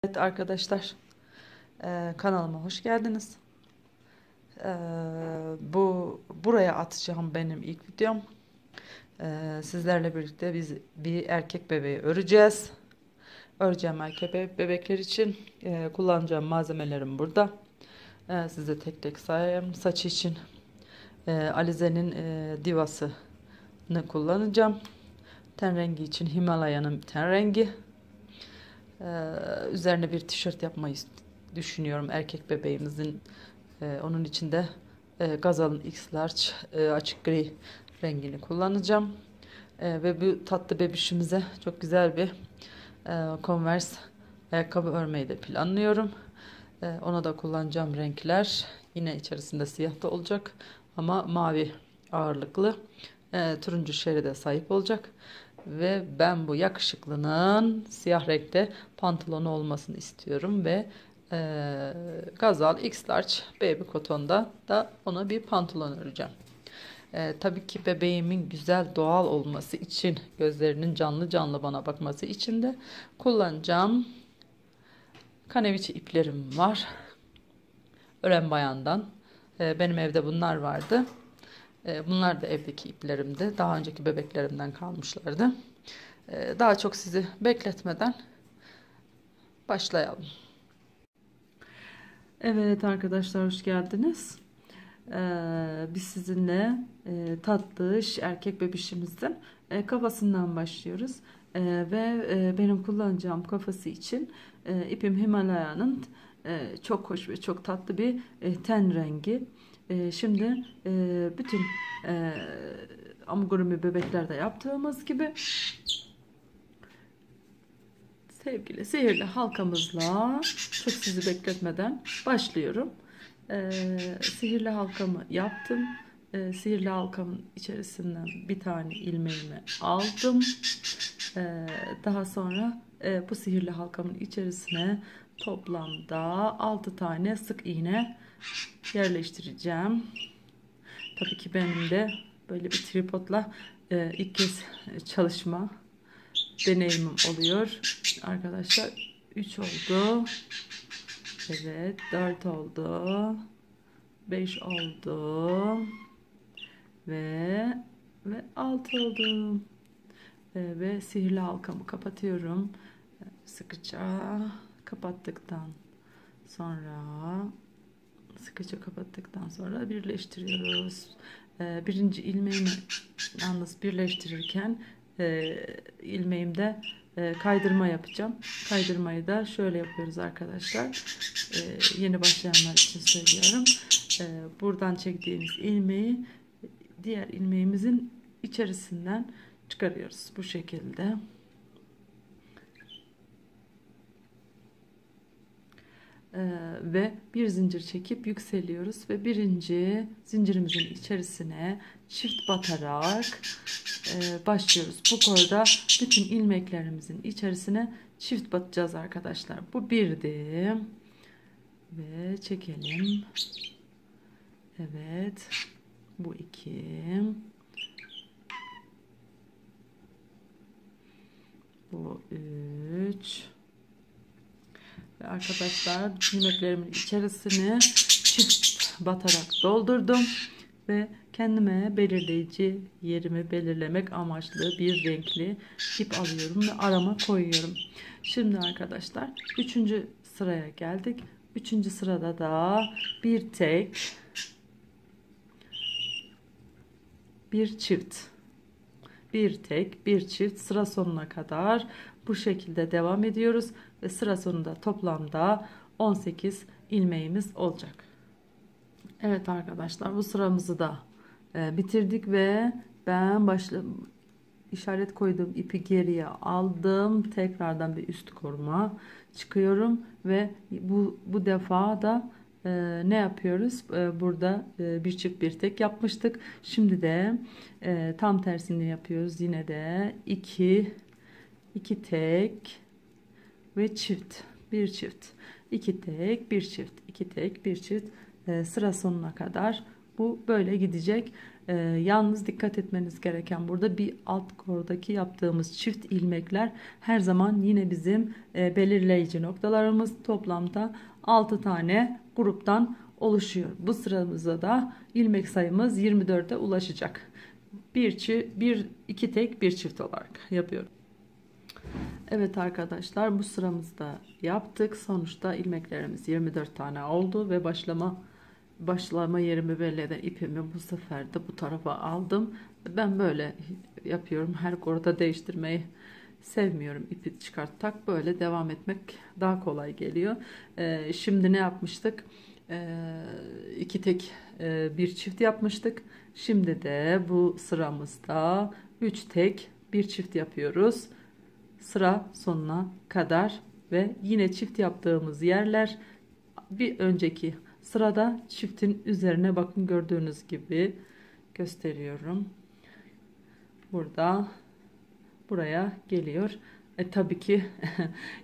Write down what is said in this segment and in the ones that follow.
Evet arkadaşlar, kanalıma hoş geldiniz. Buraya atacağım benim ilk videom. Sizlerle birlikte biz bir erkek bebeği öreceğiz. Öreceğim bebekler için kullanacağım malzemelerim burada. Size tek tek sayayım. Saç için Alize'nin Divas'ını kullanacağım. Ten rengi için Himalaya'nın ten rengi. Üzerine bir tişört yapmayı düşünüyorum erkek bebeğimizin. Onun için de Gazal'ın X Large açık gri rengini kullanacağım. Ve bu tatlı bebişimize çok güzel bir Converse ayakkabı örmeyi de planlıyorum. Ona da kullanacağım renkler yine içerisinde siyah da olacak ama mavi ağırlıklı, turuncu şeride sahip olacak. Ve ben bu yakışıklının siyah renkte pantolonu olmasını istiyorum ve Gazal X Large Baby Cotton'da da ona bir pantolon öreceğim. Tabii ki bebeğimin güzel doğal olması için, gözlerinin canlı canlı bana bakması için de kullanacağım kaneviçe iplerim var. Ören Bayan'dan. Benim evde bunlar vardı. Bunlar da evdeki iplerimdi. Daha önceki bebeklerimden kalmışlardı. Daha çok sizi bekletmeden başlayalım. Evet arkadaşlar, hoş geldiniz. Biz sizinle tatlış erkek bebişimizin kafasından başlıyoruz. Ve benim kullanacağım kafası için ipim Himalaya'nın çok hoş ve çok tatlı bir ten rengi. Şimdi bütün amigurumi bebeklerde yaptığımız gibi sevgili sihirli halkamızla çok sizi bekletmeden başlıyorum. Sihirli halkamı yaptım. Sihirli halkamın içerisinden bir tane ilmeğimi aldım. Daha sonra bu sihirli halkamın içerisine toplamda 6 tane sık iğne yerleştireceğim. Tabii ki benim de böyle bir tripodla ilk kez çalışma deneyimim oluyor. Arkadaşlar 3 oldu. Evet, 4 oldu. 5 oldu. Ve 6 oldu. Ve sihirli halkamı kapatıyorum. Sıkıca kapattıktan sonra birleştiriyoruz. Birinci ilmeğimi yalnız birleştirirken ilmeğimde kaydırma yapacağım. Kaydırmayı da şöyle yapıyoruz arkadaşlar. Yeni başlayanlar için söylüyorum. Buradan çektiğimiz ilmeği diğer ilmeğimizin içerisinden çıkarıyoruz. Bu şekilde. Ve bir zincir çekip yükseliyoruz ve birinci zincirimizin içerisine çift batarak başlıyoruz. Bu konuda bütün ilmeklerimizin içerisine çift batacağız arkadaşlar. Bu birdi ve çekelim. Evet, bu iki, bu üç. Ve arkadaşlar ilmeklerimin içerisine çift batarak doldurdum ve kendime belirleyici yerimi belirlemek amaçlı bir renkli ip alıyorum ve arama koyuyorum. Şimdi arkadaşlar 3. sıraya geldik. 3. sırada da bir tek, bir çift, bir tek, bir çift sıra sonuna kadar bu şekilde devam ediyoruz ve sıra sonunda toplamda 18 ilmeğimiz olacak. Evet arkadaşlar, bu sıramızı da bitirdik ve ben işaret koyduğum ipi geriye aldım. Tekrardan bir üst koruma çıkıyorum ve bu defa da ne yapıyoruz? Burada bir çift bir tek yapmıştık. Şimdi de tam tersini yapıyoruz. Yine de iki tek ve çift, bir çift, iki tek, bir çift, iki tek, bir çift, sıra sonuna kadar bu böyle gidecek. Yalnız dikkat etmeniz gereken burada bir alt kordaki yaptığımız çift ilmekler her zaman yine bizim belirleyici noktalarımız. Toplamda 6 tane gruptan oluşuyor. Bu sıramızda da ilmek sayımız 24'e ulaşacak. İki tek bir çift olarak yapıyorum. Evet arkadaşlar, bu sıramızda yaptık. Sonuçta ilmeklerimiz 24 tane oldu ve başlama yerimi belli eden ipimi bu sefer de bu tarafa aldım. Ben böyle yapıyorum. Her koruda değiştirmeyi sevmiyorum. İpi çıkarttak böyle devam etmek daha kolay geliyor. Şimdi ne yapmıştık? İki tek bir çift yapmıştık. Şimdi de bu sıramızda 3 tek bir çift yapıyoruz. Sıra sonuna kadar ve yine çift yaptığımız yerler bir önceki sırada çiftin üzerine bakın, gördüğünüz gibi gösteriyorum. Burada buraya geliyor. Tabii ki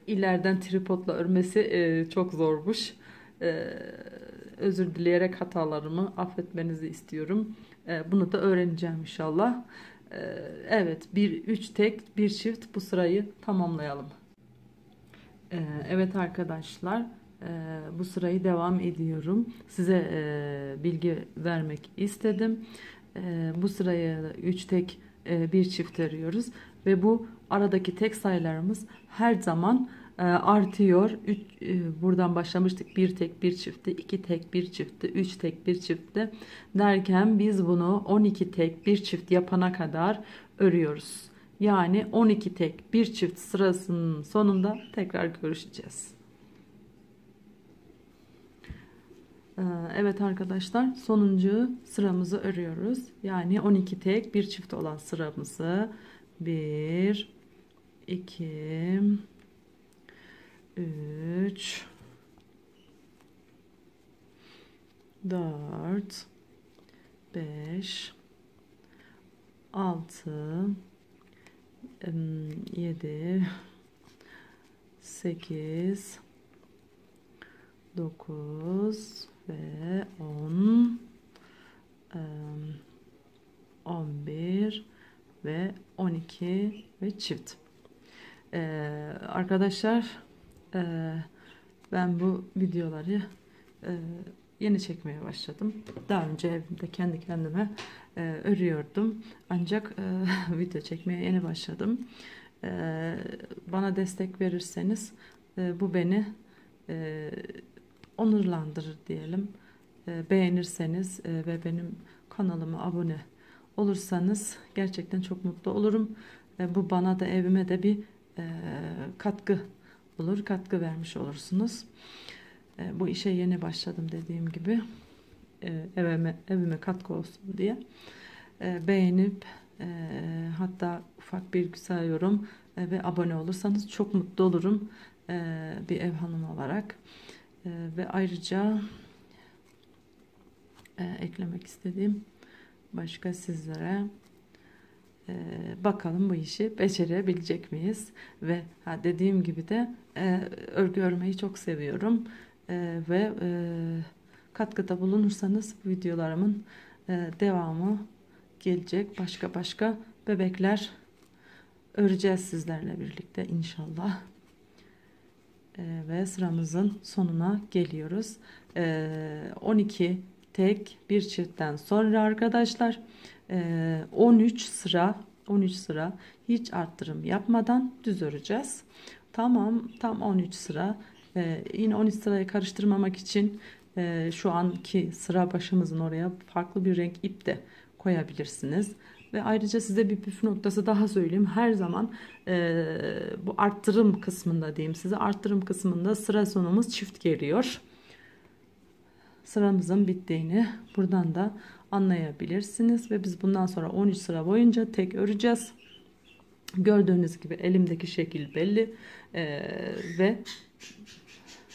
ileriden tripodla örmesi çok zormuş. Özür dileyerek hatalarımı affetmenizi istiyorum. Bunu da öğreneceğim inşallah. Evet, 3 tek bir çift, bu sırayı tamamlayalım. Evet arkadaşlar, bu sırayı devam ediyorum. Size bilgi vermek istedim. Bu sıraya 3 tek bir çift örüyoruz ve bu aradaki tek sayılarımız her zaman artıyor. Buradan başlamıştık, bir tek bir çiftti, 2 tek bir çiftti, 3 tek bir çiftti derken biz bunu 12 tek bir çift yapana kadar örüyoruz. Yani 12 tek bir çift sırasının sonunda tekrar görüşeceğiz. Evet arkadaşlar, sonuncu sıramızı örüyoruz. Yani 12 tek bir çift olan sıramızı 1 2 3 4 5 6 7 8 9 ve 10 11 ve 12 ve çift. Arkadaşlar, ben bu videoları yeni çekmeye başladım. Daha önce evimde kendi kendime örüyordum. Ancak video çekmeye yeni başladım. Bana destek verirseniz bu beni onurlandırır diyelim. Beğenirseniz ve benim kanalıma abone olursanız gerçekten çok mutlu olurum. Bu bana da evime de bir katkı olur, katkı vermiş olursunuz. Bu işe yeni başladım dediğim gibi, evime katkı olsun diye beğenip hatta ufak bir güzel yorum ve abone olursanız çok mutlu olurum bir ev hanımı olarak. Ve ayrıca eklemek istediğim başka sizlere, bakalım bu işi becerebilecek miyiz? Ve dediğim gibi de örgü örmeyi çok seviyorum ve katkıda bulunursanız videolarımın devamı gelecek. Başka bebekler öreceğiz sizlerle birlikte inşallah. Ve sıramızın sonuna geliyoruz. 12 tek bir çiftten sonra arkadaşlar 13 sıra hiç arttırım yapmadan düz öreceğiz. Tam 13 sıra. Yine 13 sırayı karıştırmamak için şu anki sıra başımızın oraya farklı bir renk ip de koyabilirsiniz. Ve ayrıca size bir püf noktası daha söyleyeyim. Her zaman bu arttırım kısmında diyeyim size, arttırım kısmında sıra sonumuz çift geliyor. Sıramızın bittiğini buradan da anlayabilirsiniz ve biz bundan sonra 13 sıra boyunca tek öreceğiz. Gördüğünüz gibi elimdeki şekil belli ve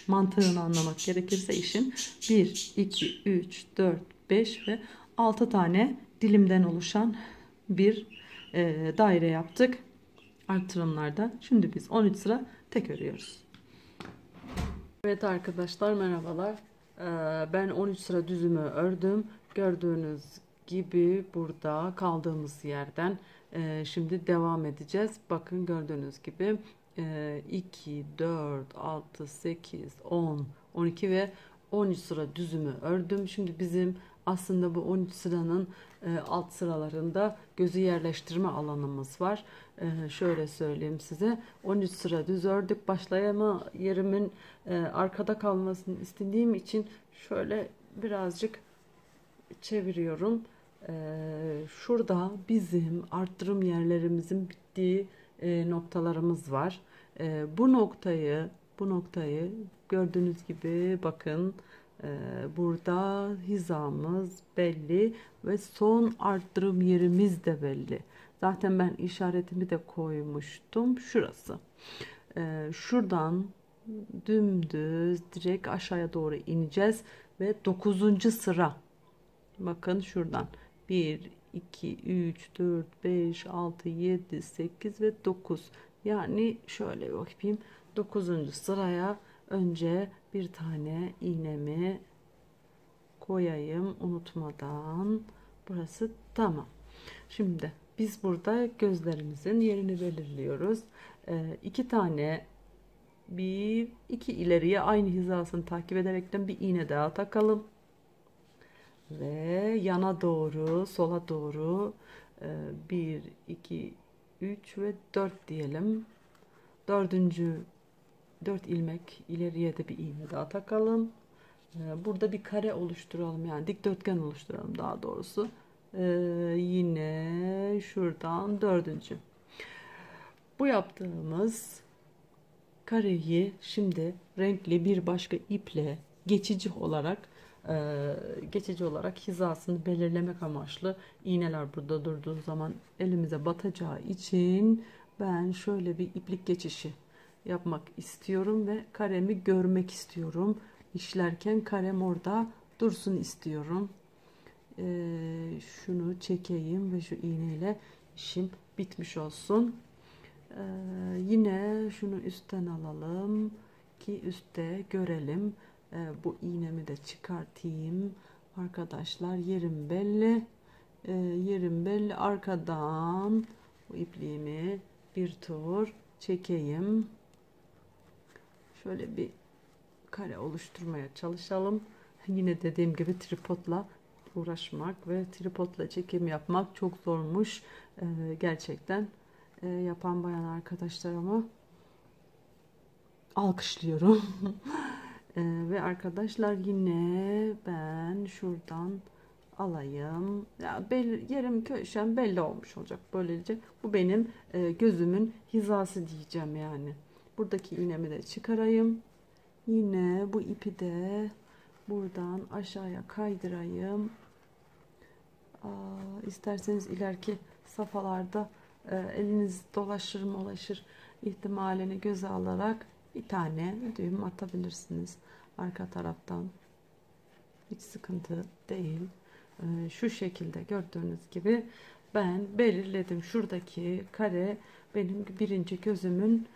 mantığını anlamak gerekirse işin 1 2 3 4 5 ve 6 tane dilimden oluşan bir daire yaptık artırımlarda. Şimdi biz 13 sıra tek örüyoruz. Evet arkadaşlar, merhabalar. Ben 13 sıra düzümü ördüm. Gördüğünüz gibi burada kaldığımız yerden şimdi devam edeceğiz. Bakın gördüğünüz gibi 2, 4, 6, 8, 10, 12 ve 13 sıra düzümü ördüm. Şimdi bizim aslında bu 13 sıranın alt sıralarında gözü yerleştirme alanımız var. Şöyle söyleyeyim size. 13 sıra düz ördük. Başlayama yerimin arkada kalmasını istediğim için şöyle birazcık çeviriyorum. Şurada bizim arttırım yerlerimizin bittiği noktalarımız var. Bu noktayı gördüğünüz gibi bakın, burada hizamız belli ve son arttırım yerimiz de belli. Zaten ben işaretimi de koymuştum. Şurası. Şuradan dümdüz direkt aşağıya doğru ineceğiz ve 9. sıra. Bakın şuradan 1, 2, 3, 4, 5, 6, 7, 8 ve 9. Yani şöyle bakayım. 9. sıraya önce bir tane iğnemi koyayım unutmadan. Burası tamam. Şimdi biz burada gözlerimizin yerini belirliyoruz. 2 tane, bir iki ileriye aynı hizasını takip ederekten bir iğne daha takalım. Ve yana doğru, sola doğru 1, 2, 3 ve 4 diyelim. 4. 4 ilmek ileriye de bir iğne daha takalım. Burada bir kare oluşturalım, yani dikdörtgen oluşturalım daha doğrusu. Yine şuradan 4. Bu yaptığımız kareyi şimdi renkli bir başka iple geçici olarak hizasını belirlemek amaçlı, iğneler burada durduğu zaman elimize batacağı için ben şöyle bir iplik geçişi yapmak istiyorum ve karemi görmek istiyorum. İşlerken karem orada dursun istiyorum. Şunu çekeyim ve şu iğneyle işim bitmiş olsun. Yine şunu üstten alalım ki üstte görelim. Bu iğnemi de çıkartayım. Arkadaşlar yerim belli. Yerim belli. Arkadan bu ipliğimi bir tur çekeyim. Şöyle bir kare oluşturmaya çalışalım. Yine dediğim gibi tripodla uğraşmak ve tripodla çekim yapmak çok zormuş. Gerçekten yapan bayan arkadaşlarımı alkışlıyorum. Ve arkadaşlar yine ben şuradan alayım. Ya yerim, köşem belli olmuş olacak böylece. Bu benim gözümün hizası diyeceğim yani. Buradaki iğnemi de çıkarayım. Yine bu ipi de buradan aşağıya kaydırayım. İsterseniz ileriki safhalarda eliniz dolaşır ihtimalini göze alarak bir tane düğüm atabilirsiniz arka taraftan. Hiç sıkıntı değil. Şu şekilde gördüğünüz gibi ben belirledim. Şuradaki kare benim birinci gözümün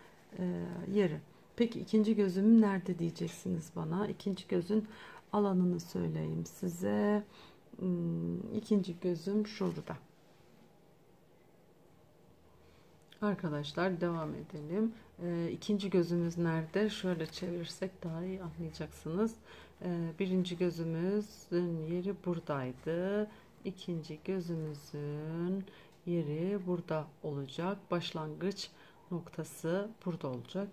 yeri. Peki ikinci gözüm nerede diyeceksiniz bana. İkinci gözün alanını söyleyeyim size. İkinci gözüm şurada. Arkadaşlar devam edelim. İkinci gözümüz nerede? Şöyle çevirirsek daha iyi anlayacaksınız. Birinci gözümüzün yeri buradaydı. İkinci gözümüzün yeri burada olacak. Başlangıç noktası burada olacak.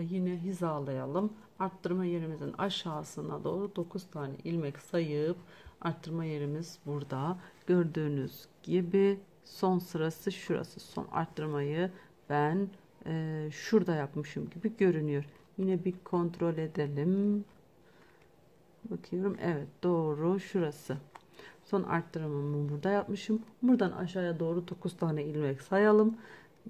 Yine hizalayalım. Arttırma yerimizin aşağısına doğru 9 tane ilmek sayıp arttırma yerimiz burada. Gördüğünüz gibi son sırası şurası. Son arttırmayı ben şurada yapmışım gibi görünüyor. Yine bir kontrol edelim. Bakıyorum. Evet, doğru, şurası. Son arttırmamı burada yapmışım. Buradan aşağıya doğru 9 tane ilmek sayalım.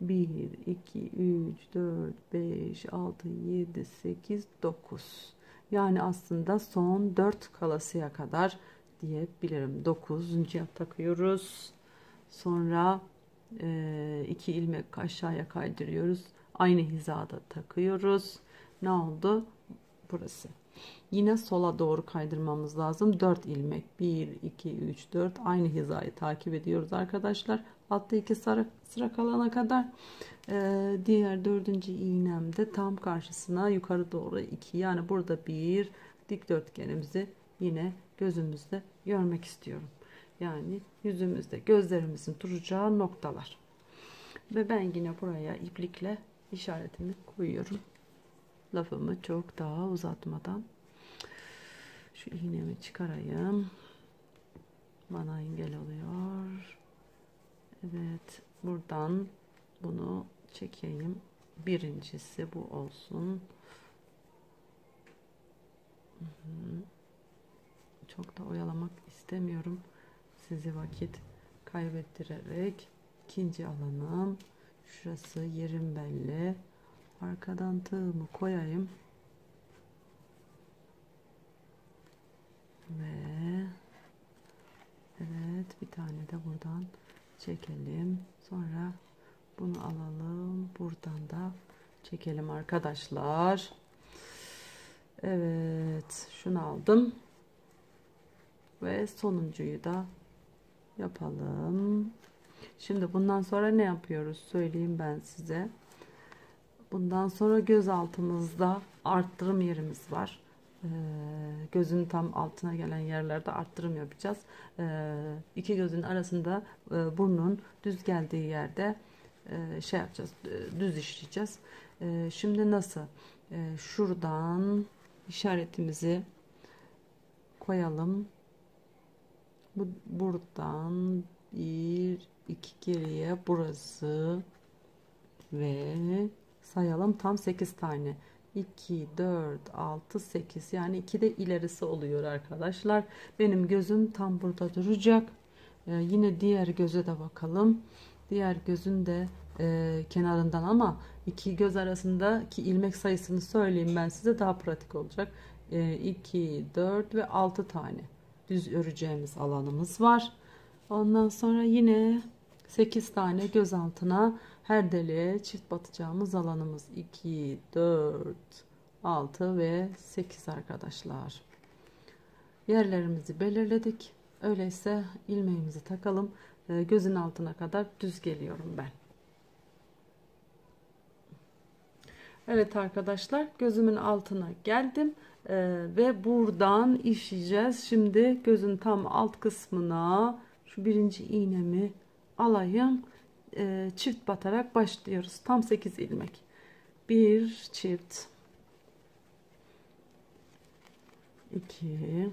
1, 2, 3, 4, 5, 6, 7, 8, 9. Yani aslında son 4 kalasıya kadar diyebilirim. 9'uncuya takıyoruz. Sonra 2 ilmek aşağıya kaydırıyoruz. Aynı hizada takıyoruz. Ne oldu? burası. Yine sola doğru kaydırmamız lazım. 4 ilmek. 1, 2, 3, 4 aynı hizayı takip ediyoruz arkadaşlar. Altta 2 sıra kalana kadar. Diğer 4. iğnemde tam karşısına yukarı doğru 2, yani burada bir dikdörtgenimizi yine gözümüzde görmek istiyorum. Yani yüzümüzde gözlerimizin duracağı noktalar. Ve ben yine buraya iplikle işaretimi koyuyorum. Lafımı çok daha uzatmadan şu iğnemi çıkarayım. Bana engel oluyor. Evet, buradan bunu çekeyim. Birincisi bu olsun. Çok da oyalamak istemiyorum sizi vakit kaybettirerek. İkinci alanım şurası, yerim belli. Arkadan tığımı koyayım ve evet, bir tane de buradan çekelim. Sonra bunu alalım, buradan da çekelim arkadaşlar. Evet, şunu aldım ve sonuncuyu da yapalım. Şimdi bundan sonra ne yapıyoruz söyleyeyim ben size. Bundan sonra göz altımızda arttırım yerimiz var. Gözün tam altına gelen yerlerde arttırım yapacağız. İki gözün arasında burnun düz geldiği yerde şey yapacağız, düz işleyeceğiz. Şimdi nasıl? Şuradan işaretimizi koyalım. Buradan bir iki geriye burası ve sayalım, tam 8 tane. 2, 4, 6, 8, yani 2 de ilerisi oluyor arkadaşlar. Benim gözüm tam burada duracak. Yine diğer göze de bakalım. Diğer gözün de kenarından, ama iki göz arasındaki ilmek sayısını söyleyeyim ben size, daha pratik olacak. 2, 4 ve 6 tane düz öreceğimiz alanımız var. Ondan sonra yine 8 tane göz altına her deliğe çift batacağımız alanımız. 2, 4, 6 ve 8 arkadaşlar. Yerlerimizi belirledik. Öyleyse ilmeğimizi takalım. Gözün altına kadar düz geliyorum ben. Evet arkadaşlar, gözümün altına geldim. Ve buradan işleyeceğiz. Şimdi gözün tam alt kısmına şu birinci iğnemi alayım. Çift batarak başlıyoruz. Tam 8 ilmek. Bir çift, 2,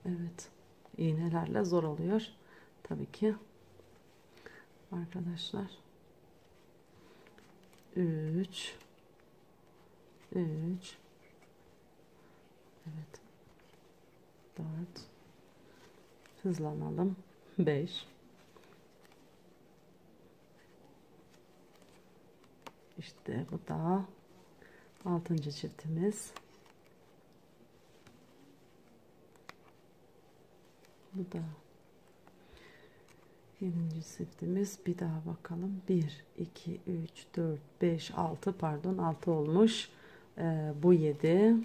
evet, iğnelerle zor oluyor tabii ki arkadaşlar. 3, evet, 4, hızlanalım, 5, işte bu da 6. çiftimiz, bu da 7. çiftimiz. Bir daha bakalım, 1 2 3 4 5 6, pardon 6 olmuş. Bu 7,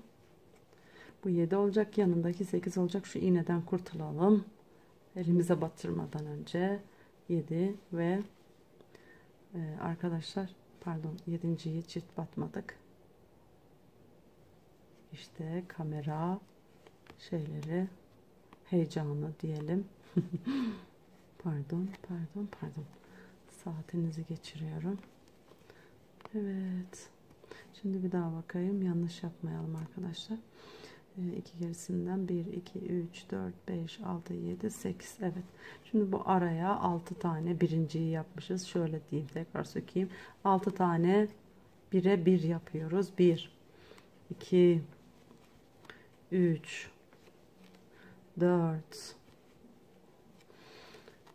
bu 7 olacak, yanındaki 8 olacak. Şu iğneden kurtulalım elimize batırmadan önce. 7 ve arkadaşlar, pardon, 7.'yi çift batmadık. İşte kamera şeyleri, heyecanı diyelim. Pardon. Saatinizi geçiriyorum. Evet. Şimdi bir daha bakayım. Yanlış yapmayalım arkadaşlar. İki gerisinden 1, 2, 3, 4, 5, 6, 7, 8. Evet. Şimdi bu araya 6 tane birinciyi yapmışız. Şöyle diyeyim, tekrar sökeyim. 6 tane 1'e 1 yapıyoruz. 1, 2, 3, 4,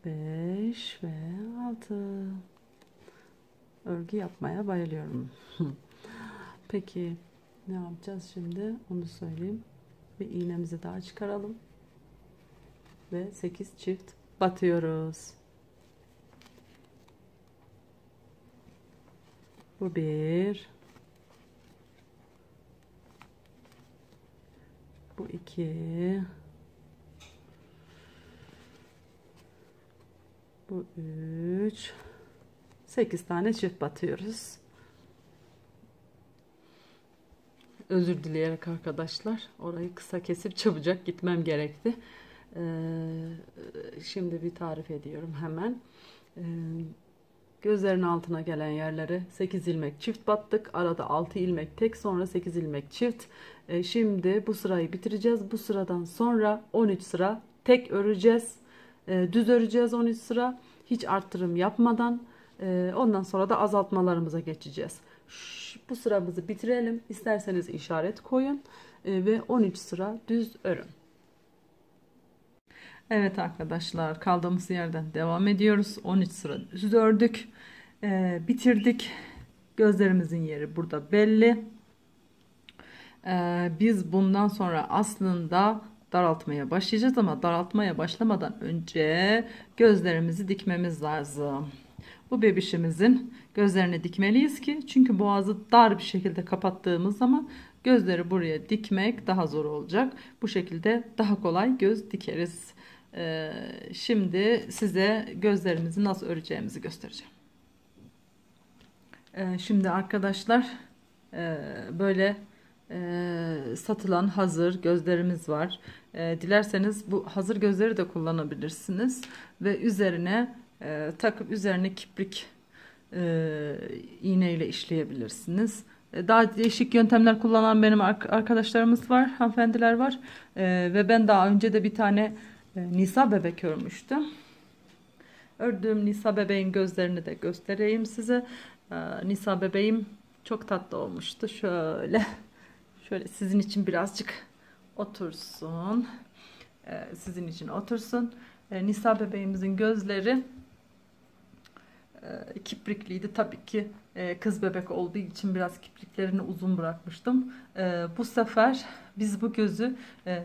5 ve 6. Örgü yapmaya bayılıyorum. Peki ne yapacağız şimdi? Onu söyleyeyim. Bir iğnemizi daha çıkaralım. Ve 8 çift batıyoruz. Bu bir. Bu iki. Bu üç. 8 tane çift batıyoruz. Özür dileyerek arkadaşlar. Orayı kısa kesip çabucak gitmem gerekti. Şimdi bir tarif ediyorum hemen. Gözlerin altına gelen yerlere 8 ilmek çift battık. Arada 6 ilmek tek, sonra 8 ilmek çift. Şimdi bu sırayı bitireceğiz. Bu sıradan sonra 13 sıra tek öreceğiz. Düz öreceğiz 13 sıra. Hiç arttırım yapmadan. Ondan sonra da azaltmalarımıza geçeceğiz. Bu sıramızı bitirelim. İsterseniz işaret koyun. Ve 13 sıra düz örün. Evet arkadaşlar, kaldığımız yerden devam ediyoruz. 13 sıra düz ördük. Bitirdik. Gözlerimizin yeri burada belli. Biz bundan sonra aslında daraltmaya başlayacağız ama daraltmaya başlamadan önce gözlerimizi dikmemiz lazım. Bu bebişimizin gözlerini dikmeliyiz ki, çünkü boğazı dar bir şekilde kapattığımız zaman gözleri buraya dikmek daha zor olacak. Bu şekilde daha kolay göz dikeriz. Şimdi size gözlerimizi nasıl öreceğimizi göstereceğim. Şimdi arkadaşlar böyle satılan hazır gözlerimiz var. Dilerseniz bu hazır gözleri de kullanabilirsiniz ve üzerine takıp üzerine kiprik iğne ile işleyebilirsiniz. Daha değişik yöntemler kullanan benim arkadaşlarımız var, hanımefendiler var. Ve ben daha önce de bir tane Nisa bebek örmüştüm. Ördüğüm Nisa bebeğin gözlerini de göstereyim size. Nisa bebeğim çok tatlı olmuştu. Şöyle sizin için birazcık otursun. Sizin için otursun. Nisa bebeğimizin gözleri kiprikliydi. Tabii ki kız bebek olduğu için biraz kipriklerini uzun bırakmıştım. Bu sefer biz bu gözü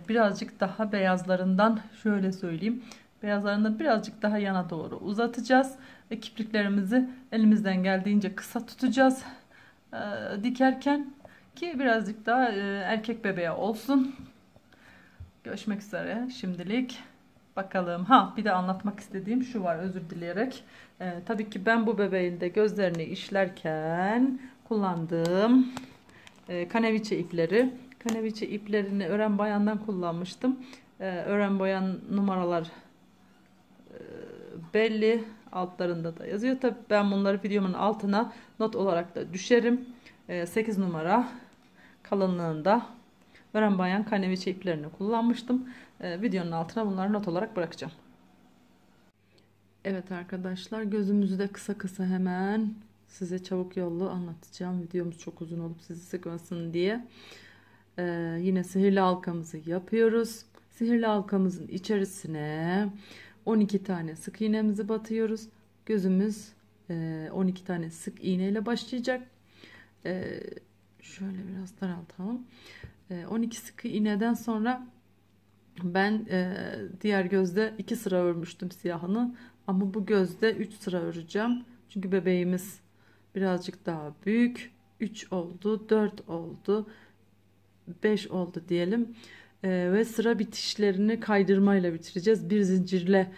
birazcık daha beyazlarından, şöyle söyleyeyim, beyazlarından birazcık daha yana doğru uzatacağız ve kipriklerimizi elimizden geldiğince kısa tutacağız dikerken, ki birazcık daha erkek bebeğe olsun. Görüşmek üzere şimdilik. Bakalım. Bir de anlatmak istediğim şu var, özür dileyerek. Tabii ki ben bu bebeğin de gözlerini işlerken kullandığım kaneviçe ipleri. Kaneviçe iplerini ören bayandan kullanmıştım. Ören bayan numaralar belli. Altlarında da yazıyor. Tabii ben bunları videomun altına not olarak da düşerim. 8 numara kalınlığında ören bayan kaneviçe iplerini kullanmıştım. Videonun altına bunları not olarak bırakacağım. Evet arkadaşlar, gözümüzü de kısa kısa hemen size çabuk yollu anlatacağım. Videomuz çok uzun olup sizi sıkmasın diye. Yine sihirli halkamızı yapıyoruz. Sihirli halkamızın içerisine 12 tane sık iğnemizi batıyoruz. Gözümüz 12 tane sık iğne ile başlayacak. Şöyle biraz daraltalım. 12 sık iğneden sonra ben diğer gözde 2 sıra örmüştüm siyahını, ama bu gözde 3 sıra öreceğim. Çünkü bebeğimiz birazcık daha büyük. 3 oldu, 4 oldu, 5 oldu diyelim. Ve sıra bitişlerini kaydırmayla bitireceğiz. Bir zincirle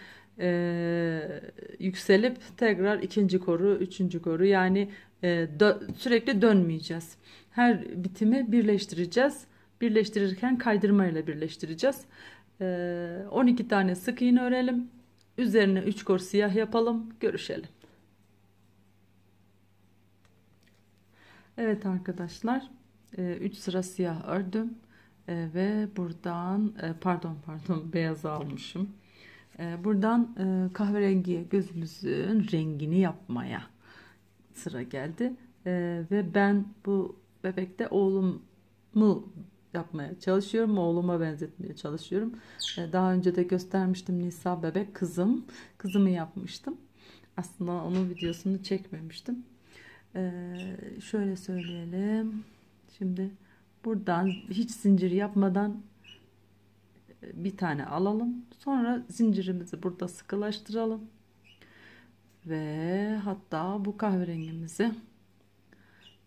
yükselip tekrar ikinci koru, üçüncü koru, yani sürekli dönmeyeceğiz. Her bitimi birleştireceğiz. Birleştirirken kaydırmayla birleştireceğiz. 12 tane sık iğne örelim. Üzerine 3 kor siyah yapalım. Görüşelim. Evet arkadaşlar, 3 sıra siyah ördüm. Ve buradan pardon beyaz almışım. Buradan kahverengiye, gözümüzün rengini yapmaya sıra geldi. Ve ben bu bebekte oğlumu yapmaya çalışıyorum. Oğluma benzetmeye çalışıyorum. Daha önce de göstermiştim, Nisa bebek kızımı yapmıştım. Aslında onun videosunu çekmemiştim. Şöyle söyleyelim. Şimdi buradan hiç zincir yapmadan bir tane alalım. Sonra zincirimizi burada sıkılaştıralım. Ve hatta bu kahverengimizi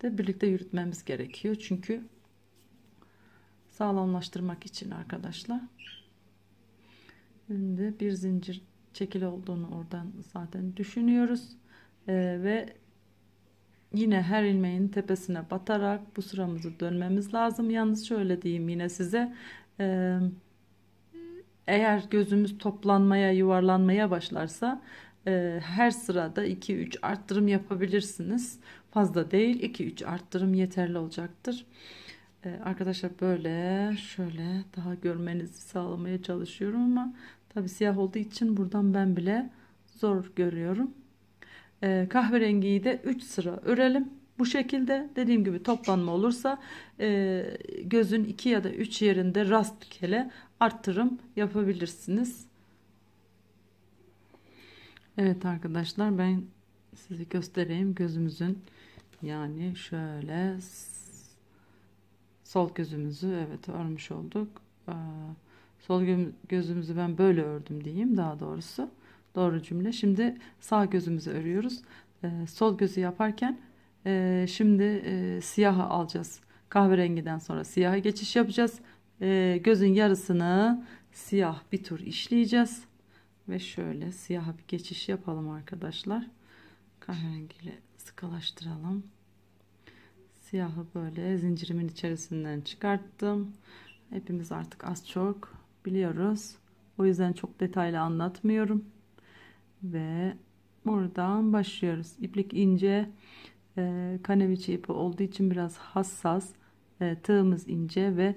de birlikte yürütmemiz gerekiyor. Çünkü sağlamlaştırmak için arkadaşlar. Şimdi bir zincir çekili olduğunu oradan zaten düşünüyoruz. Ve yine her ilmeğin tepesine batarak bu sıramızı dönmemiz lazım. Yalnız şöyle diyeyim yine size. Eğer gözümüz toplanmaya, yuvarlanmaya başlarsa her sırada 2-3 arttırım yapabilirsiniz. Fazla değil, 2-3 arttırım yeterli olacaktır. Arkadaşlar böyle şöyle daha görmenizi sağlamaya çalışıyorum ama tabi siyah olduğu için buradan ben bile zor görüyorum. Kahverengiyi de 3 sıra örelim. Bu şekilde dediğim gibi toplanma olursa gözün 2 ya da 3 yerinde rastgele arttırım yapabilirsiniz. Evet arkadaşlar, ben size göstereyim gözümüzün, yani şöyle sol gözümüzü evet örmüş olduk. Sol gözümüzü ben böyle ördüm diyeyim, daha doğrusu doğru cümle. Şimdi sağ gözümüzü örüyoruz. Sol gözü yaparken şimdi siyahı alacağız. Kahverengiden sonra siyaha geçiş yapacağız. Gözün yarısını siyah bir tur işleyeceğiz. Ve şöyle siyaha bir geçiş yapalım arkadaşlar. Kahverengiyle sıkılaştıralım. Siyahı böyle zincirimin içerisinden çıkarttım. Hepimiz artık az çok biliyoruz. O yüzden çok detaylı anlatmıyorum. Ve buradan başlıyoruz. İplik ince, kaneviçe ipi olduğu için biraz hassas. Tığımız ince ve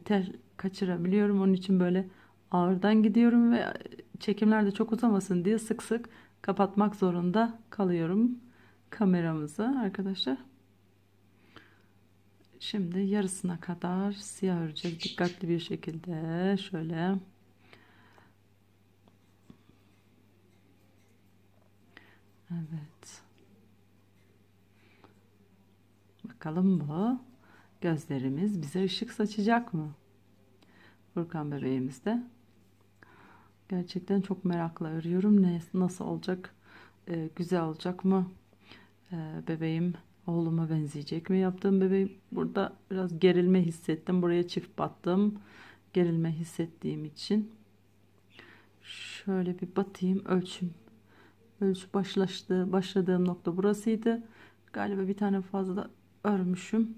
tel kaçırabiliyorum. Onun için böyle ağırdan gidiyorum ve çekimler de çok uzamasın diye sık sık kapatmak zorunda kalıyorum kameramızı arkadaşlar. Şimdi yarısına kadar siyah öreceğiz dikkatli bir şekilde, şöyle. Evet. Bakalım bu gözlerimiz bize ışık saçacak mı? Furkan bebeğimiz de. Gerçekten çok merakla örüyorum. Nasıl olacak? Güzel olacak mı? Bebeğim oğluma benzeyecek mi? Yaptığım bebeğim. Burada biraz gerilme hissettim. Buraya çift battım. Gerilme hissettiğim için. Şöyle bir batayım. Ölçü başladığım nokta burasıydı. Galiba bir tane fazla örmüşüm.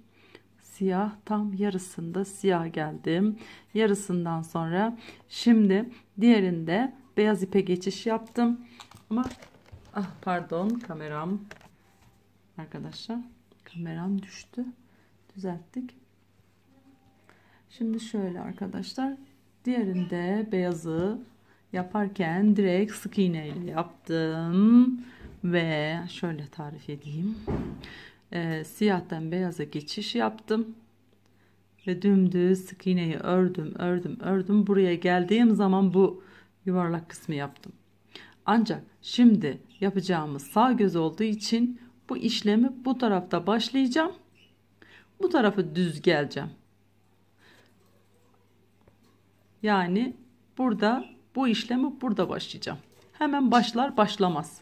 Siyah, tam yarısında siyah geldim. Yarısından sonra şimdi diğerinde beyaz ipe geçiş yaptım. Ama pardon, kameram arkadaşlar, kameram düştü. Düzelttik. Şimdi şöyle arkadaşlar, diğerinde beyazı yaparken direkt sık iğne ile yaptım ve şöyle tarif edeyim. Siyahtan beyaza geçiş yaptım ve dümdüz sık iğneyi ördüm. Buraya geldiğim zaman bu yuvarlak kısmı yaptım. Ancak şimdi yapacağımız sağ göz olduğu için bu işlemi bu tarafta başlayacağım. Bu tarafı düz geleceğim. Yani burada bu işlemi burada başlayacağım. Hemen başlar başlamaz.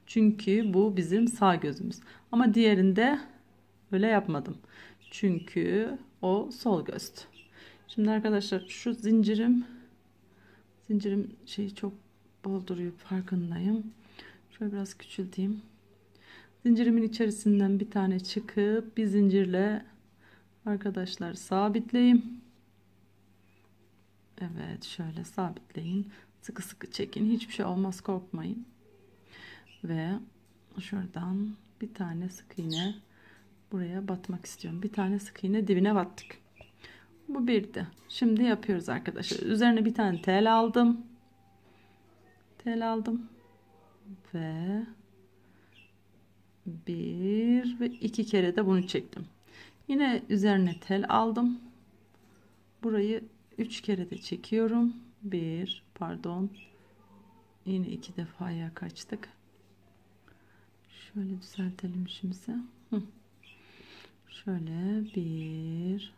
Çünkü bu bizim sağ gözümüz. Ama diğerinde öyle yapmadım. Çünkü o sol gözdü. Şimdi arkadaşlar şu zincirim çok bol duruyor, farkındayım. Şöyle biraz küçülteyim. Zincirimin içerisinden bir tane çıkıp bir zincirle arkadaşlar sabitleyeyim. Evet, şöyle sabitleyin. Sıkı sıkı çekin. Hiçbir şey olmaz, korkmayın. Ve şuradan bir tane sık iğne buraya batmak istiyorum. Bir tane sık iğne dibine battık. Bu birdi. Şimdi yapıyoruz arkadaşlar. Üzerine bir tane tel aldım. Ve bir ve iki kere de bunu çektim. Yine üzerine tel aldım. Burayı 3 kere de çekiyorum. Yine 2 defaya kaçtık. Şöyle düzeltelim işimizi. Şöyle 1,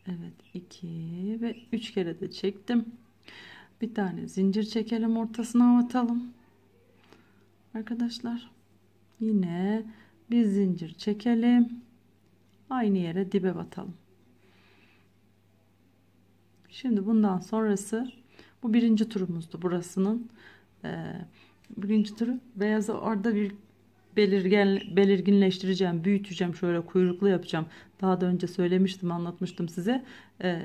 evet 2 ve 3 kere de çektim. Bir tane zincir çekelim, ortasına atalım. Arkadaşlar yine Bir zincir çekelim. Aynı yere dibe batalım. Şimdi bundan sonrası, bu birinci turumuzdu burasının. Birinci turu beyazı orada bir belirginleştireceğim, büyüteceğim, şöyle kuyruklu yapacağım. Daha da önce söylemiştim, anlatmıştım size.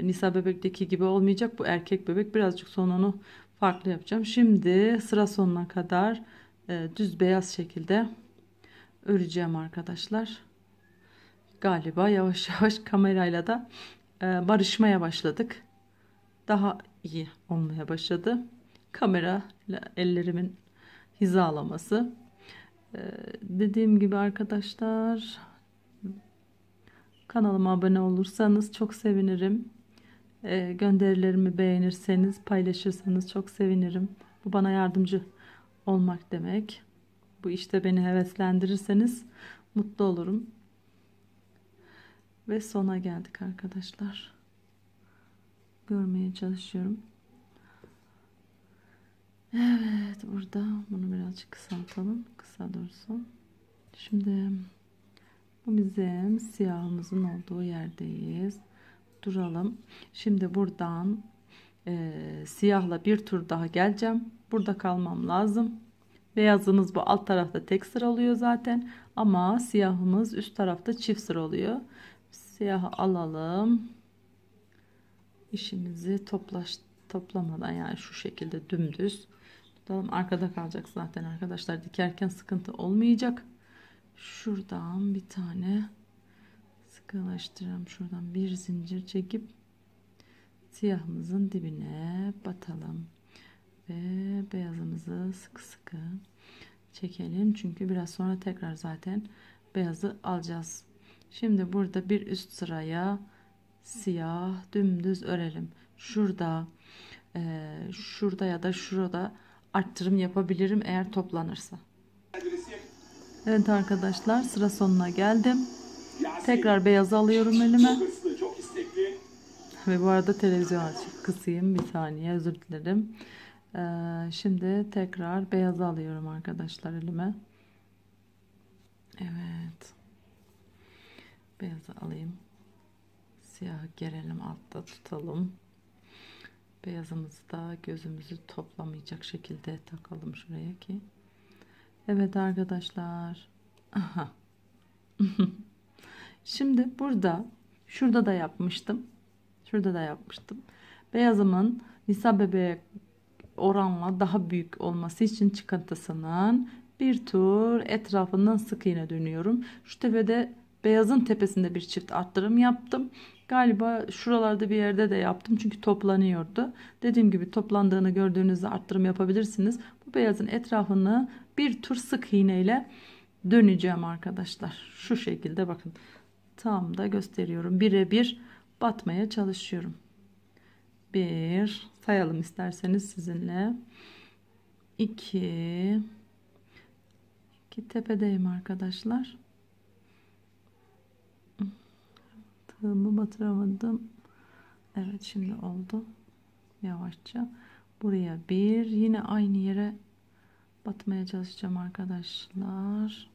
Nisa bebekteki gibi olmayacak, bu erkek bebek, birazcık sonunu farklı yapacağım. Şimdi sıra sonuna kadar düz beyaz şekilde öreceğim arkadaşlar. Galiba yavaş yavaş kamerayla da barışmaya başladık. Daha iyi olmaya başladı. Kamera ile ellerimin hizalaması. Dediğim gibi arkadaşlar, kanalıma abone olursanız çok sevinirim. Gönderilerimi beğenirseniz, paylaşırsanız çok sevinirim. Bu bana yardımcı olmak demek. Bu işte beni heveslendirirseniz mutlu olurum. Ve sona geldik arkadaşlar. Görmeye çalışıyorum. Evet, burada bunu birazcık kısaltalım. Kısa dursun. Şimdi bu bizim siyahımızın olduğu yerdeyiz. Duralım. Şimdi buradan siyahla bir tur daha geleceğim. Burada kalmam lazım. Beyazımız bu alt tarafta tek sıra oluyor zaten. Ama siyahımız üst tarafta çift sıra oluyor. Siyahı alalım. İşimizi toplamadan, yani şu şekilde dümdüz tutalım. Arkada kalacak zaten arkadaşlar. Dikerken sıkıntı olmayacak. Şuradan bir tane sıkılaştıralım. Şuradan bir zincir çekip siyahımızın dibine batalım. Ve beyazımızı sıkı sıkı çekelim. Çünkü biraz sonra tekrar zaten beyazı alacağız. Şimdi burada bir üst sıraya siyah dümdüz örelim. Şurada ya da şurada arttırım yapabilirim eğer toplanırsa. Evet arkadaşlar, sıra sonuna geldim. Tekrar beyazı alıyorum elime. Ve bu arada televizyon açık, kısayım bir saniye, özür dilerim. Şimdi tekrar beyazı alıyorum arkadaşlar elime. Evet. Beyazı alayım. Siyahı gerelim, altta tutalım. Beyazımızı da gözümüzü toplamayacak şekilde takalım şuraya ki. Evet arkadaşlar. Aha. Şimdi şurada da yapmıştım. Şurada da yapmıştım. Beyazımın Nisa bebeğe oranla daha büyük olması için çıkıntısının bir tur etrafından sık iğne dönüyorum. Şu tepede, beyazın tepesinde bir çift arttırım yaptım. Galiba şuralarda bir yerde de yaptım çünkü toplanıyordu. Dediğim gibi toplandığını gördüğünüzde arttırım yapabilirsiniz. Bu beyazın etrafını bir tur sık iğne ile döneceğim arkadaşlar. Şu şekilde bakın. Tam da gösteriyorum. Birebir batmaya çalışıyorum. Bir sayalım isterseniz sizinle. 2 tepedeyim arkadaşlar. Tığımı batıramadım. Evet, şimdi oldu. Yavaşça buraya bir, yine aynı yere batmaya çalışacağım arkadaşlar.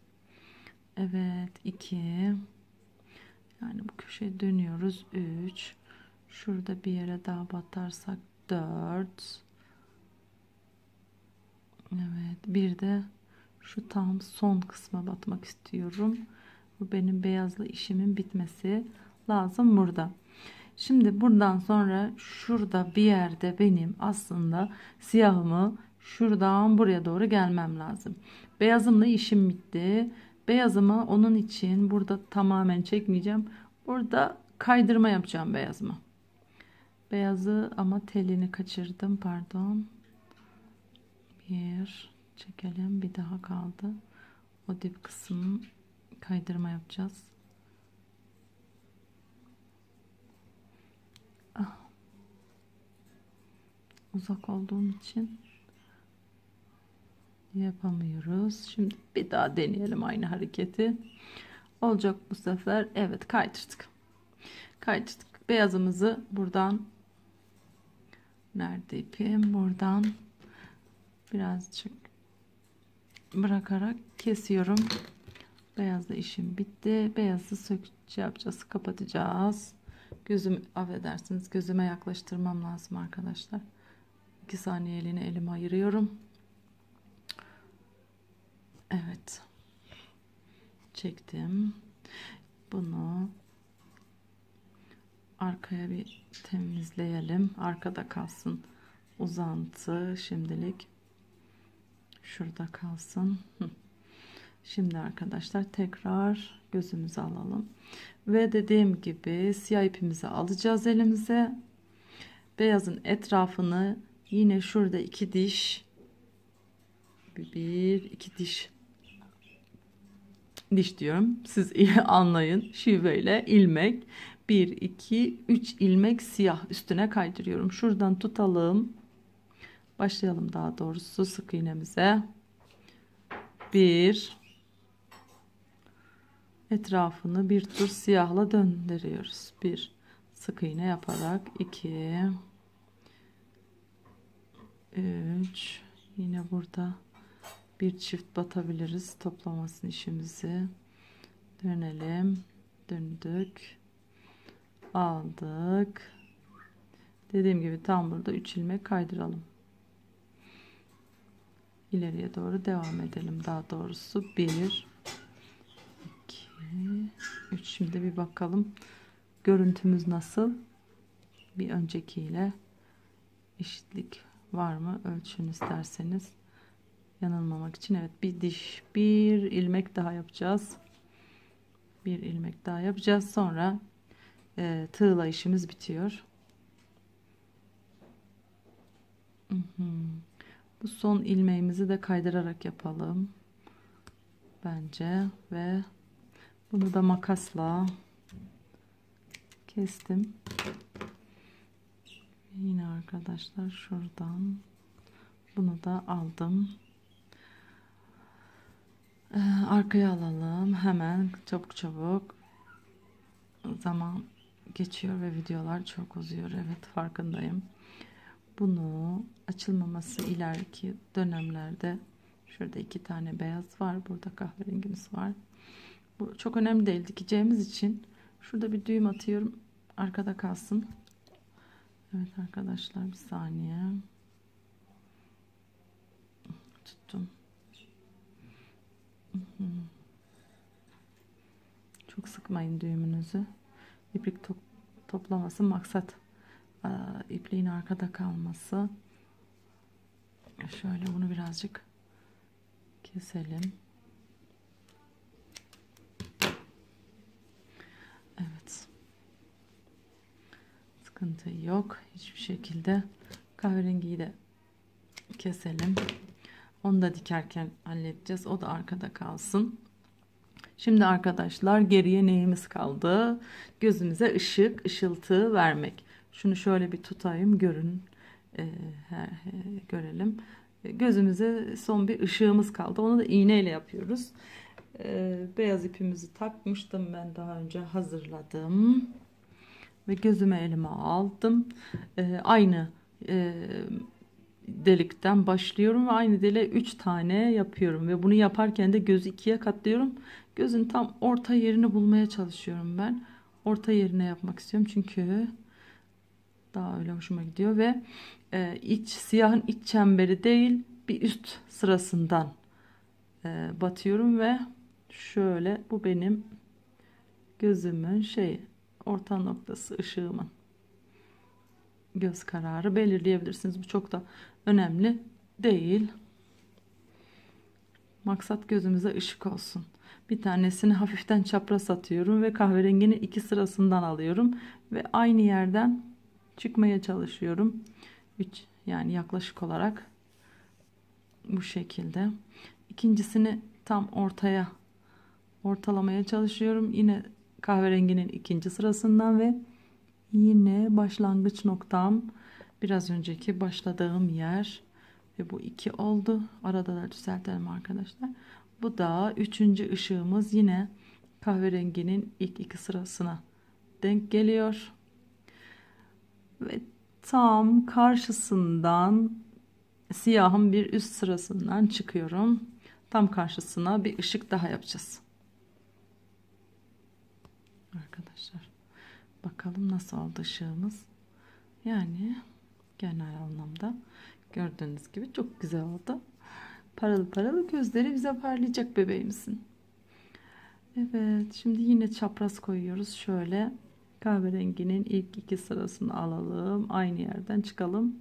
Evet, 2, yani bu köşeye dönüyoruz. 3, şurada bir yere daha batarsak 4. Evet, bir de şu tam son kısma batmak istiyorum. Bu benim beyazlı işimin bitmesi lazım burada. Şimdi buradan sonra şurada bir yerde benim aslında siyahımı şuradan buraya doğru gelmem lazım. Beyazımla işim bitti. Beyazımı onun için burada tamamen çekmeyeceğim. Burada kaydırma yapacağım beyazımı. Beyazı ama telini kaçırdım, pardon. Bir çekelim, bir daha kaldı. O dip kısmı kaydırma yapacağız. Uzak olduğum için yapamıyoruz. Şimdi bir daha deneyelim aynı hareketi. Olacak bu sefer. Evet, kaydırdık. Kaydırdık. Beyazımızı buradan, nerede ipim? Buradan birazcık bırakarak kesiyorum. Beyazla işim bitti. Beyazı yapacağız, kapatacağız. Affedersiniz, gözüme yaklaştırmam lazım arkadaşlar. 2 saniyeliğine elime ayırıyorum. Evet. Çektim. Bunu arkaya bir temizleyelim. Arkada kalsın. Uzantı şimdilik. Şurada kalsın. Şimdi arkadaşlar tekrar gözümüzü alalım. Ve dediğim gibi siyah ipimizi alacağız elimize. Beyazın etrafını yine şurada 2 diş, iki diş diyorum. Siz iyi anlayın. Şiveyle ilmek 1 2 3 ilmek siyah üstüne kaydırıyorum. Şuradan tutalım. Başlayalım daha doğrusu sık iğnemize. 1, etrafını bir tur siyahla döndürüyoruz. 1 sık iğne yaparak 2 3 yine burada bir çift batabiliriz toplamasın işimizi. Dönelim, döndük, aldık. Dediğim gibi tam burada 3 ilmek kaydıralım. İleriye doğru devam edelim. Daha doğrusu 1 2 3. Şimdi bir bakalım görüntümüz nasıl, bir öncekiyle eşitlik var mı, ölçün isterseniz yanılmamak için. Evet, bir ilmek daha yapacağız. Bir ilmek daha yapacağız, sonra tığla işimiz bitiyor. Bu son ilmeğimizi de kaydırarak yapalım bence ve bunu da makasla kestim. Yine arkadaşlar şuradan bunu da aldım. Arkaya alalım hemen, çabuk zaman geçiyor ve videolar çok uzuyor. Evet, farkındayım. Bunu açılmaması ileriki dönemlerde, şurada 2 tane beyaz var, burada kahverengimiz var. Bu çok önemli değil, dikeceğimiz için şurada bir düğüm atıyorum, arkada kalsın. Evet arkadaşlar, bir saniye tuttum. Çok sıkmayın düğümünüzü, iplik toplaması maksat ipliğin arkada kalması. Şöyle bunu birazcık keselim. Evet, sıkıntı yok hiçbir şekilde. Kahverengiyi de keselim, onu da dikerken halledeceğiz, o da arkada kalsın. Şimdi arkadaşlar geriye neyimiz kaldı? Gözümüze ışıltı vermek. Şunu şöyle bir tutayım, görün, görelim. Gözümüze son bir ışığımız kaldı. Onu da iğneyle yapıyoruz. Beyaz ipimizi takmıştım ben, daha önce hazırladım ve gözüme elime aldım. Aynı delikten başlıyorum ve aynı deliğe 3 tane yapıyorum ve bunu yaparken de gözü 2'ye katlıyorum. Gözün tam orta yerini bulmaya çalışıyorum ben. Orta yerine yapmak istiyorum çünkü daha öyle hoşuma gidiyor ve siyahın iç çemberi değil, bir üst sırasından batıyorum ve şöyle, bu benim gözümün orta noktası, ışığımın. Göz kararı belirleyebilirsiniz. Bu çok da önemli değil. Maksat gözümüze ışık olsun. Bir tanesini hafiften çapraz atıyorum ve kahverenginin 2 sırasından alıyorum ve aynı yerden çıkmaya çalışıyorum. Yani yaklaşık olarak bu şekilde. İkincisini tam ortalamaya çalışıyorum. Yine kahverenginin 2. sırasından ve yine başlangıç noktam biraz önceki başladığım yer ve bu 2 oldu. Arada da düzeltelim arkadaşlar. Bu da 3. ışığımız, yine kahverenginin ilk 2 sırasına denk geliyor ve tam karşısından siyahın bir üst sırasından çıkıyorum. Tam karşısına bir ışık daha yapacağız. arkadaşlar. Bakalım nasıl oldu ışığımız. Yani genel anlamda gördüğünüz gibi çok güzel oldu. Paralı paralı gözleri bize parlayacak bebeğimizin. Evet, şimdi yine çapraz koyuyoruz. Şöyle kahverenginin ilk iki sırasını alalım. Aynı yerden çıkalım.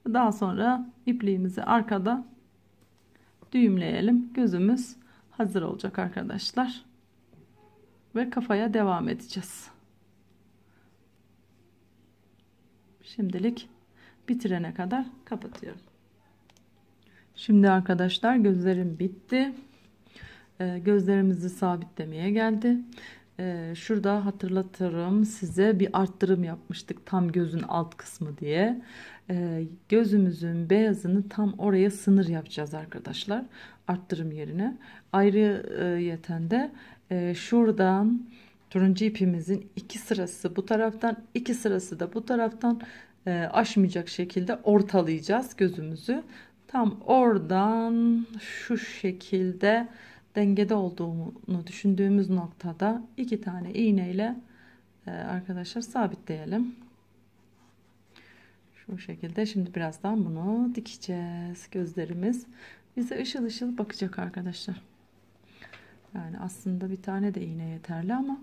Daha sonra ipliğimizi arkada düğümleyelim. Gözümüz hazır olacak arkadaşlar. Ve kafaya devam edeceğiz. Şimdilik bitirene kadar kapatıyorum. Şimdi arkadaşlar gözlerim bitti. Gözlerimizi sabitlemeye geldi. Şurada hatırlatırım size, bir arttırım yapmıştık tam gözün alt kısmı diye. Gözümüzün beyazını tam oraya sınır yapacağız arkadaşlar, arttırım yerine. Ayrıyeten de şuradan turuncu ipimizin iki sırası bu taraftan, iki sırası da bu taraftan aşmayacak şekilde ortalayacağız gözümüzü. Tam oradan şu şekilde dengede olduğunu düşündüğümüz noktada iki tane iğneyle arkadaşlar sabitleyelim. Şu şekilde. Şimdi birazdan bunu dikeceğiz. Gözlerimiz bize ışıl ışıl bakacak arkadaşlar. Yani aslında bir tane de iğne yeterli ama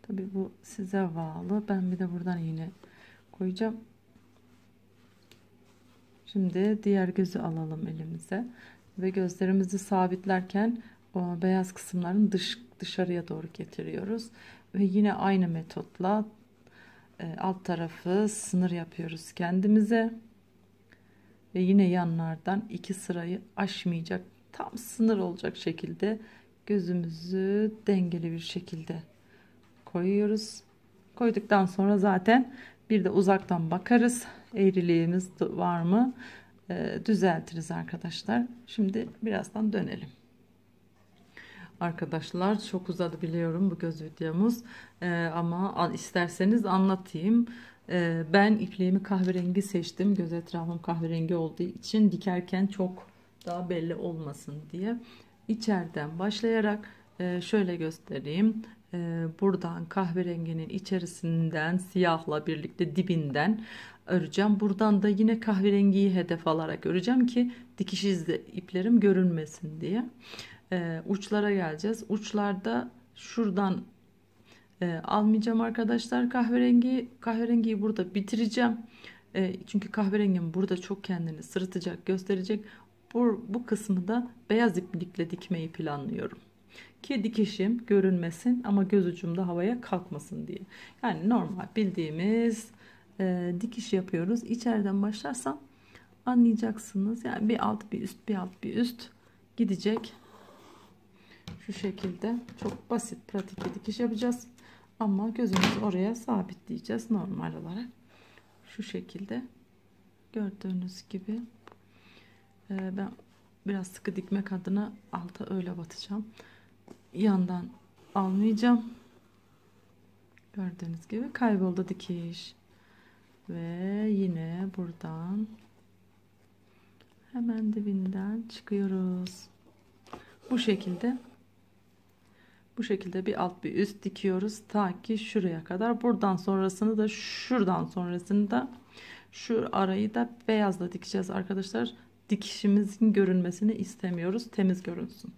tabii bu size bağlı. Ben bir de buradan iğne koyacağım. Şimdi diğer gözü alalım elimize ve gözlerimizi sabitlerken o beyaz kısımların dışarıya doğru getiriyoruz ve yine aynı metotla alt tarafı sınır yapıyoruz kendimize ve yine yanlardan iki sırayı aşmayacak, tam sınır olacak şekilde gözümüzü dengeli bir şekilde koyuyoruz. Koyduktan sonra zaten bir de uzaktan bakarız, eğriliğimiz var mı düzeltiriz arkadaşlar. Şimdi birazdan dönelim. Arkadaşlar çok uzadı biliyorum bu göz videomuz, ama isterseniz anlatayım. Ben ipliğimi kahverengi seçtim, göz etrafım kahverengi olduğu için dikerken çok daha belli olmasın diye içeriden başlayarak şöyle göstereyim. Buradan kahverenginin içerisinden siyahla birlikte dibinden öreceğim. Buradan da yine kahverengiyi hedef alarak öreceğim ki dikiş izli iplerim görünmesin diye. Uçlara geleceğiz. Uçlarda şuradan almayacağım arkadaşlar. Kahverengiyi burada bitireceğim. Çünkü kahverengim burada çok kendini sırıtacak, gösterecek. Bu kısmı da beyaz iplikle dikmeyi planlıyorum. Ki dikişim görünmesin ama göz ucumda havaya kalkmasın diye. Yani normal bildiğimiz dikiş yapıyoruz. İçeriden başlarsam anlayacaksınız. Yani bir alt bir üst, bir alt bir üst gidecek. Şu şekilde çok basit, pratik bir dikiş yapacağız. Ama gözümüzü oraya sabitleyeceğiz normal olarak. Şu şekilde gördüğünüz gibi ben biraz sıkı dikmek adına alta öyle batacağım. Yandan almayacağım. Gördüğünüz gibi kayboldu dikiş. Ve yine buradan hemen dibinden çıkıyoruz. Bu şekilde bir alt bir üst dikiyoruz ta ki şuraya kadar. Buradan sonrasını da şuradan sonrasını da şu arayı da beyazla dikeceğiz arkadaşlar. Dikişimizin görünmesini istemiyoruz. Temiz görünsün.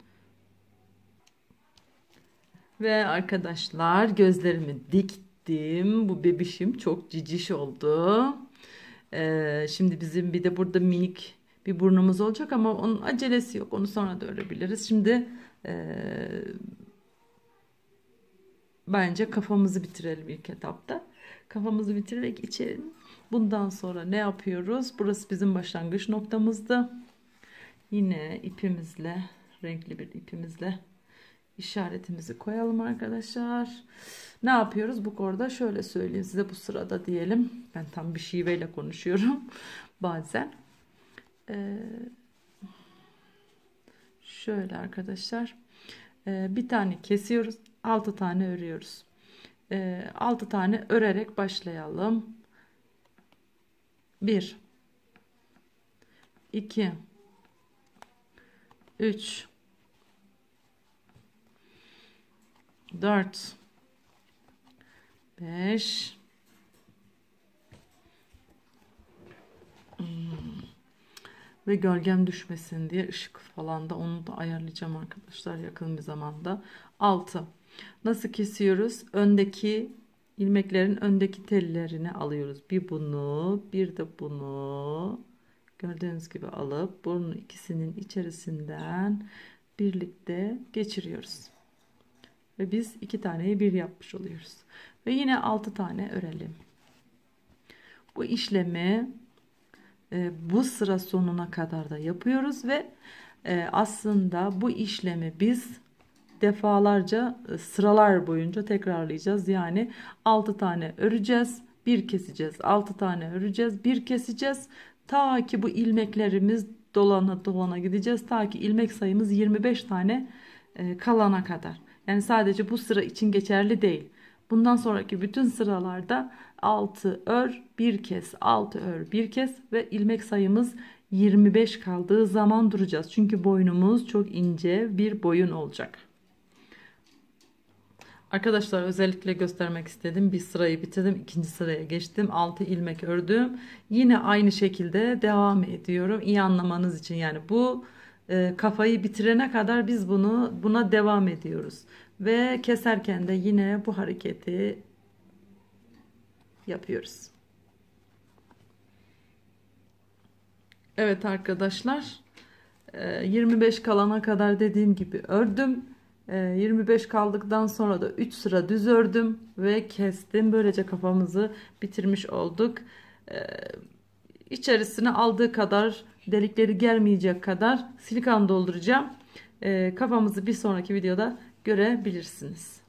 Ve arkadaşlar gözlerimi diktim. Bu bebişim çok ciciş oldu. Şimdi bizim bir de burada minik bir burnumuz olacak ama onun acelesi yok. Onu sonra da örebiliriz. Şimdi bence kafamızı bitirelim ilk etapta. Kafamızı bitirerek içelim. Bundan sonra ne yapıyoruz? Burası bizim başlangıç noktamızdı. Yine ipimizle, renkli bir ipimizle işaretimizi koyalım arkadaşlar. Ne yapıyoruz? Bu orada şöyle söyleyeyim size bu sırada diyelim. Ben tam bir şiveyle konuşuyorum bazen. Şöyle arkadaşlar. Bir tane kesiyoruz. 6 tane örüyoruz. 6 tane örerek başlayalım. 1 2 3 4 5 ve gölgem düşmesin diye ışık falan da onu da ayarlayacağım arkadaşlar yakın bir zamanda. 6. Nasıl kesiyoruz? Öndeki ilmeklerin öndeki tellerini alıyoruz. Bir bunu, bir de bunu. Gördüğünüz gibi alıp bunun ikisinin içerisinden birlikte geçiriyoruz. Ve biz 2 taneyi bir yapmış oluyoruz. Ve yine 6 tane örelim. Bu işlemi bu sıra sonuna kadar da yapıyoruz ve aslında bu işlemi biz defalarca sıralar boyunca tekrarlayacağız. Yani 6 tane öreceğiz, bir keseceğiz, 6 tane öreceğiz, bir keseceğiz. Ta ki bu ilmeklerimiz dolana dolana gideceğiz. Ta ki ilmek sayımız 25 tane kalana kadar. Yani sadece bu sıra için geçerli değil. Bundan sonraki bütün sıralarda 6 ör, bir kes, 6 ör, bir kes ve ilmek sayımız 25 kaldığı zaman duracağız. Çünkü boynumuz çok ince bir boyun olacak. Arkadaşlar özellikle göstermek istedim. Bir sırayı bitirdim. İkinci sıraya geçtim. 6 ilmek ördüm. Yine aynı şekilde devam ediyorum. İyi anlamanız için yani bu kafayı bitirene kadar biz buna devam ediyoruz. Ve keserken de yine bu hareketi yapıyoruz. Evet arkadaşlar 25 kalana kadar dediğim gibi ördüm. 25 kaldıktan sonra da 3 sıra düz ördüm ve kestim. Böylece kafamızı bitirmiş olduk. İçerisine aldığı kadar, delikleri gelmeyecek kadar silikon dolduracağım. Kafamızı bir sonraki videoda görebilirsiniz.